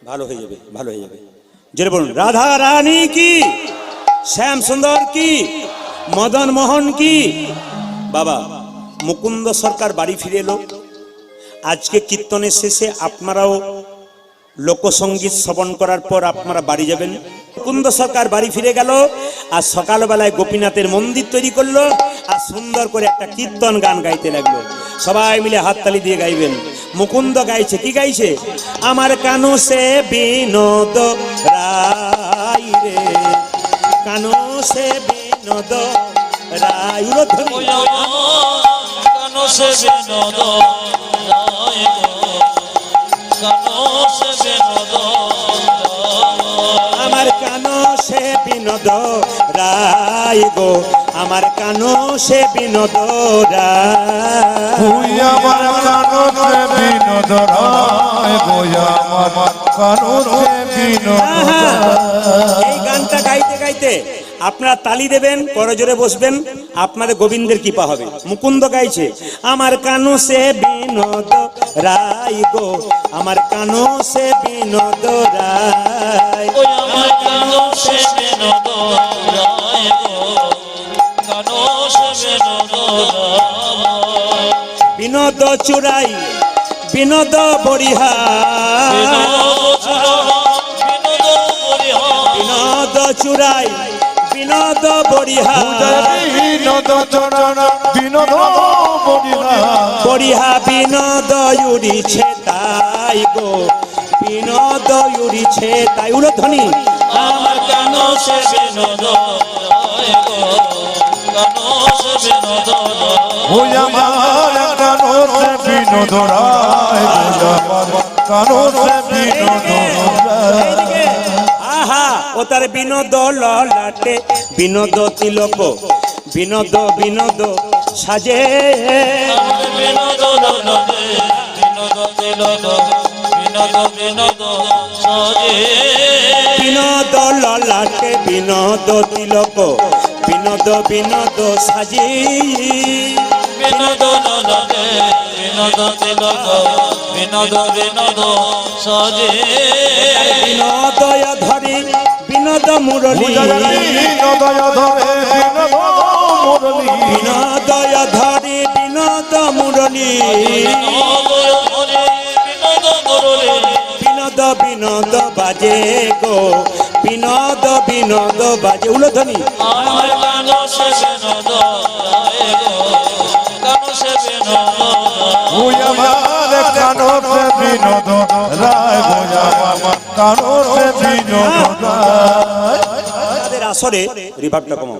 ভালো হয়ে যাবে, ভালো হয়ে যাবে, জোরে বলুন। রাধা রানী কি, শ্যাম সুন্দর কি, মদন মোহন কি। বাবা মুকুন্দ সরকার বাড়ি ফিরে এলো। আজকে কীর্তনের শেষে আপনারাও লোকসঙ্গীত শ্রবণ করার পর আপনারা বাড়ি যাবেন। মুকুন্দ সরকার বাড়ি ফিরে গেল আর সকালবেলায় গোপীনাথের মন্দির তৈরি করলো আর সুন্দর করে একটা কীর্তন গান গাইতে লাগলো। সবাই মিলে হাততালি দিয়ে গাইবেন। মুকুন্দ গাইছে, কি গাইছে? আমার কানু সে বিনোদ রাই রে, কানু সে বিনোদ রাই, কানো সে বিনোদ রায় গো, কানো সে বিনোদ, আমার কানো সে বিনোদ রায় গো, আমার কানো সে বিনোদ রায়। তুই আমার কানরে বিনোদ রায় গো আমার কানরে বিনোদ আহা, রায়। এই গানটা গাইতে গাইতে আপনারা তালি দেবেন, করজোরে বসবেন, আপনাদের গোবিন্দের কৃপা হবে। মুকুন্দ গাইছে আমার কানো সে বিনোদ রায় গো, আমার কানো সে বিনোদ রায়। ওই আমার কানো সে বিনোদ রায় গো, কানো সে বিনোদ রায়। বিনোদ চুরাই বিনোদ বরিহার, বিনোদ চুরাই বিনোদ বরিহার, বিনোদ চরণ বিনোদ বরিহা বরিহা বিনোদ উড়িছে তাই গো, বিনোদ উড়িছে তাই। উলধ্বনি আমার কানো সে বিনোদ রায় গো, কানো সে বিনোদ রায়। ওই আমার কানরে বিনোদ রায় গো আমার কানরে বিনোদ রায়। এইদিকে, আহা ও তার বিনোদ ললাটে বিনোদ তিলক, বিনোদ বিনোদ সাজে, আমার বিনোদ নদে বিনোদ তিলক, বিনোদ বিনোদ সাজে। বিনোদ ললাটে বিনোদ তিলক, বিনোদ বিনোদ সাজি, বিনোদ নদে বিনোদ তিলক, বিনোদ বিনোদ সাজে। বিনোদয় ধরি বিনোদ মুরলী, বিনোদয় ধরে বিনোদ মুরলী বিনোদয় ধরি বিনোদ মুরলী, বিনোদয় হরে বিনোদ মুরলী। বিনোদ বিনোদ বাজে গো, বিনোদ বিনোদ বাজে। উলধ্বনি আমার কানো সে বিনোদ রায় গো, কানো সে বিনোদ রায়। ওই আমার কানরে বিনোদ রায় গো আমার কানরে বিনোদ রায়। আমাদের আসরে রিভাবটা কমাও।